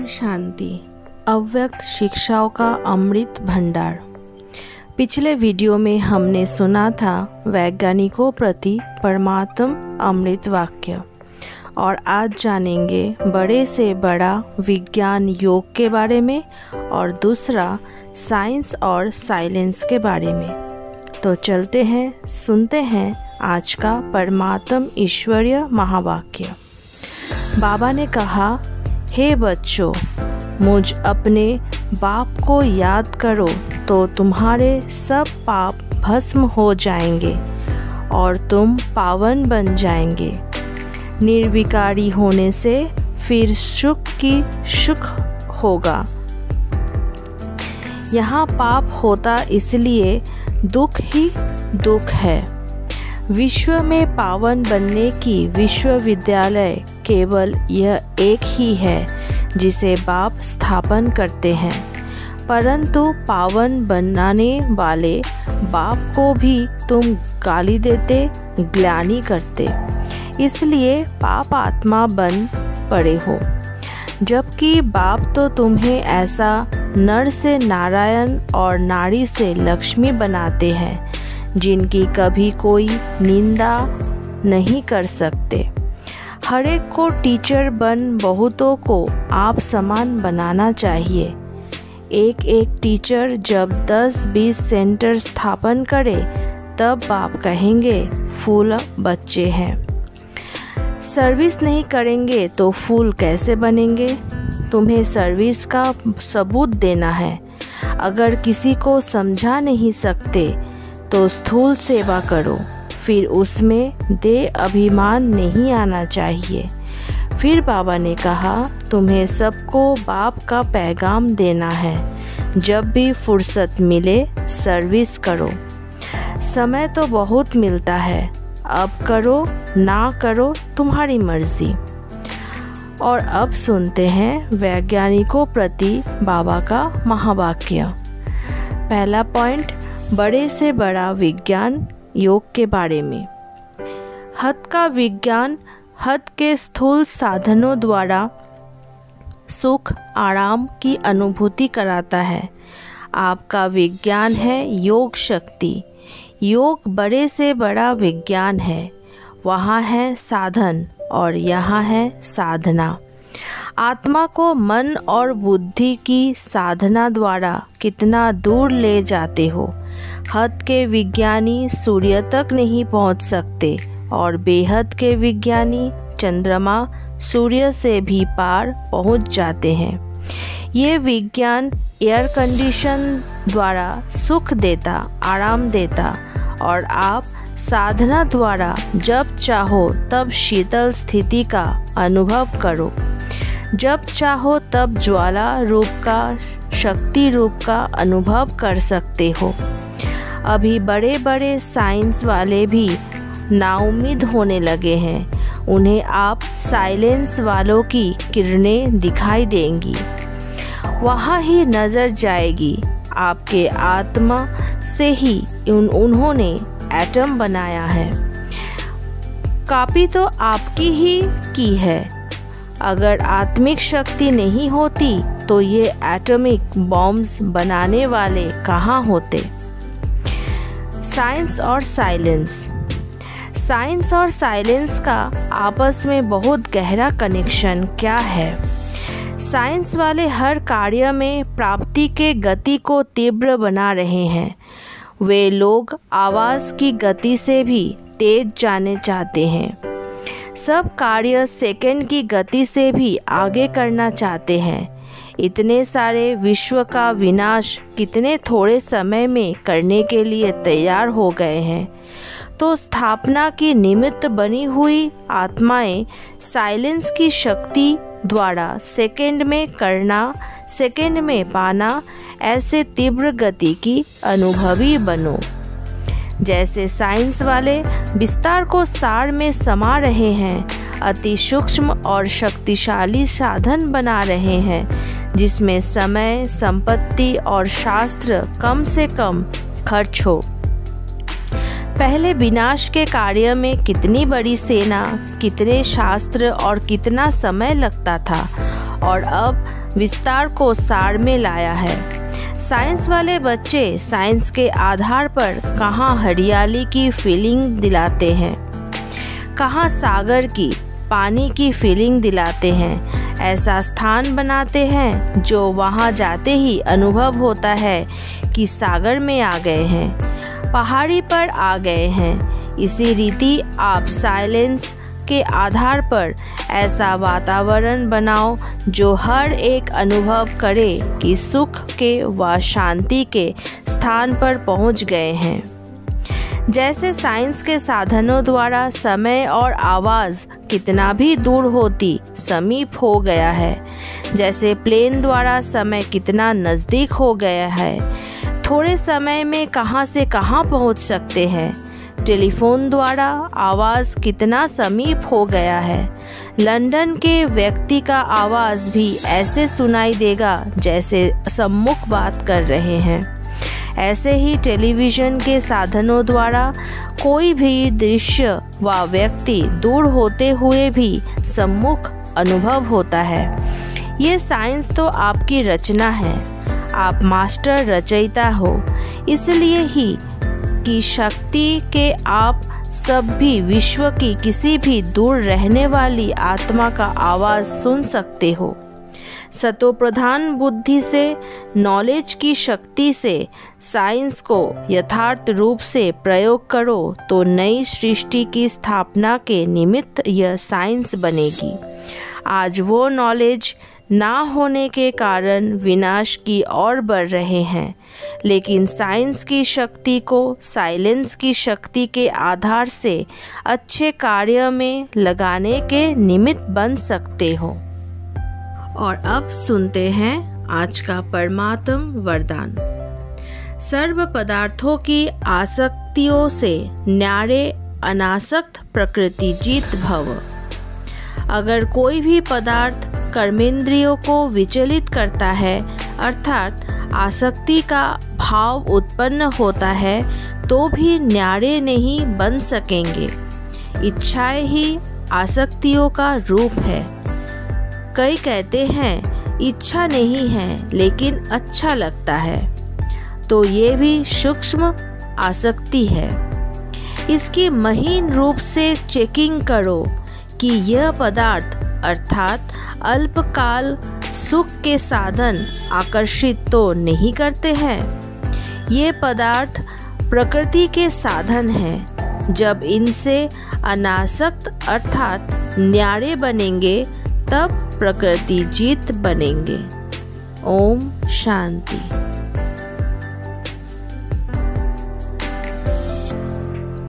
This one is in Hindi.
शांति। अव्यक्त शिक्षाओं का अमृत भंडार। पिछले वीडियो में हमने सुना था वैज्ञानिकों प्रति परमात्म अमृत वाक्य, और आज जानेंगे बड़े से बड़ा विज्ञान योग के बारे में और दूसरा साइंस और साइलेंस के बारे में। तो चलते हैं, सुनते हैं आज का परमात्म ईश्वरीय महावाक्य। बाबा ने कहा, हे बच्चों, मुझ अपने बाप को याद करो तो तुम्हारे सब पाप भस्म हो जाएंगे और तुम पावन बन जाएंगे। निर्विकारी होने से फिर सुख की सुख होगा। यहाँ पाप होता इसलिए दुख ही दुख है। विश्व में पावन बनने की विश्वविद्यालय केवल यह एक ही है जिसे बाप स्थापन करते हैं, परंतु पावन बनाने वाले बाप को भी तुम गाली देते, ग्लानि करते, इसलिए पाप आत्मा बन पड़े हो। जबकि बाप तो तुम्हें ऐसा नर से नारायण और नारी से लक्ष्मी बनाते हैं जिनकी कभी कोई निंदा नहीं कर सकते। हर एक को टीचर बन बहुतों को आप समान बनाना चाहिए। एक एक टीचर जब 10-20 सेंटर स्थापन करे तब बाप कहेंगे फूल बच्चे हैं। सर्विस नहीं करेंगे तो फूल कैसे बनेंगे? तुम्हें सर्विस का सबूत देना है। अगर किसी को समझा नहीं सकते तो स्थूल सेवा करो, फिर उसमें दे अभिमान नहीं आना चाहिए। फिर बाबा ने कहा, तुम्हें सबको बाप का पैगाम देना है। जब भी फुर्सत मिले सर्विस करो। समय तो बहुत मिलता है, अब करो ना करो तुम्हारी मर्जी। और अब सुनते हैं वैज्ञानिकों प्रति बाबा का महावाक्य। पहला पॉइंट, बड़े से बड़ा विज्ञान योग के बारे में। हद का विज्ञान हद के स्थूल साधनों द्वारा सुख आराम की अनुभूति कराता है। आपका विज्ञान है योग शक्ति। योग बड़े से बड़ा विज्ञान है। वहाँ है साधन और यहाँ है साधना। आत्मा को मन और बुद्धि की साधना द्वारा कितना दूर ले जाते हो। हद के विज्ञानी सूर्य तक नहीं पहुंच सकते और बेहद के विज्ञानी चंद्रमा सूर्य से भी पार पहुंच जाते हैं। ये विज्ञान एयर कंडीशन द्वारा सुख देता, आराम देता, और आप साधना द्वारा जब चाहो तब शीतल स्थिति का अनुभव करो। जब चाहो तब ज्वाला रूप का, शक्ति रूप का अनुभव कर सकते हो। अभी बड़े बड़े साइंस वाले भी नाउम्मीद होने लगे हैं। उन्हें आप साइलेंस वालों की किरणें दिखाई देंगी। वहाँ ही नज़र जाएगी। आपके आत्मा से ही उन्होंने एटम बनाया है। कॉपी तो आपकी ही की है। अगर आत्मिक शक्ति नहीं होती तो ये एटॉमिक बॉम्ब्स बनाने वाले कहाँ होते? साइंस और साइलेंस। साइंस और साइलेंस का आपस में बहुत गहरा कनेक्शन क्या है? साइंस वाले हर कार्य में प्राप्ति के गति को तीव्र बना रहे हैं। वे लोग आवाज़ की गति से भी तेज जाने चाहते हैं। सब कार्य सेकंड की गति से भी आगे करना चाहते हैं। इतने सारे विश्व का विनाश कितने थोड़े समय में करने के लिए तैयार हो गए हैं। तो स्थापना की निमित्त बनी हुई आत्माएं साइलेंस की शक्ति द्वारा सेकंड में करना, सेकंड में पाना, ऐसे तीव्र गति की अनुभवी बनो। जैसे साइंस वाले विस्तार को सार में समा रहे हैं, अति सूक्ष्म और शक्तिशाली साधन बना रहे हैं जिसमें समय, संपत्ति और शास्त्र कम से कम खर्च हो। पहले विनाश के कार्य में कितनी बड़ी सेना, कितने शास्त्र और कितना समय लगता था, और अब विस्तार को सार में लाया है। साइंस वाले बच्चे साइंस के आधार पर कहाँ हरियाली की फीलिंग दिलाते हैं, कहाँ सागर की पानी की फीलिंग दिलाते हैं। ऐसा स्थान बनाते हैं जो वहाँ जाते ही अनुभव होता है कि सागर में आ गए हैं, पहाड़ी पर आ गए हैं। इसी रीति आप साइलेंस के आधार पर ऐसा वातावरण बनाओ जो हर एक अनुभव करे कि सुख के व शांति के स्थान पर पहुंच गए हैं। जैसे साइंस के साधनों द्वारा समय और आवाज़ कितना भी दूर होती समीप हो गया है, जैसे प्लेन द्वारा समय कितना नज़दीक हो गया है, थोड़े समय में कहां से कहां पहुंच सकते हैं। टेलीफोन द्वारा आवाज़ कितना समीप हो गया है। लंदन के व्यक्ति का आवाज़ भी ऐसे सुनाई देगा जैसे सम्मुख बात कर रहे हैं। ऐसे ही टेलीविज़न के साधनों द्वारा कोई भी दृश्य व व्यक्ति दूर होते हुए भी सम्मुख अनुभव होता है। ये साइंस तो आपकी रचना है, आप मास्टर रचयिता हो। इसलिए ही की शक्ति के आप सब भी विश्व की किसी भी दूर रहने वाली आत्मा का आवाज़ सुन सकते हो। सतोप्रधान बुद्धि से, नॉलेज की शक्ति से साइंस को यथार्थ रूप से प्रयोग करो तो नई सृष्टि की स्थापना के निमित्त यह साइंस बनेगी। आज वो नॉलेज ना होने के कारण विनाश की ओर बढ़ रहे हैं, लेकिन साइंस की शक्ति को साइलेंस की शक्ति के आधार से अच्छे कार्य में लगाने के निमित्त बन सकते हो। और अब सुनते हैं आज का परमात्म वरदान। सर्व पदार्थों की आसक्तियों से न्यारे अनासक्त प्रकृति जीत भव। अगर कोई भी पदार्थ कर्मेंद्रियों को विचलित करता है, अर्थात आसक्ति का भाव उत्पन्न होता है, तो भी न्यारे नहीं बन सकेंगे। इच्छाएं ही आसक्तियों का रूप है। कई कहते हैं इच्छा नहीं है लेकिन अच्छा लगता है, तो ये भी सूक्ष्म आसक्ति है। इसकी महीन रूप से चेकिंग करो कि यह पदार्थ अर्थात अल्पकाल सुख के साधन आकर्षित तो नहीं करते हैं। ये पदार्थ प्रकृति के साधन हैं। जब इनसे अनासक्त अर्थात न्यारे बनेंगे तब प्रकृति जीत बनेंगे। ओम शांति।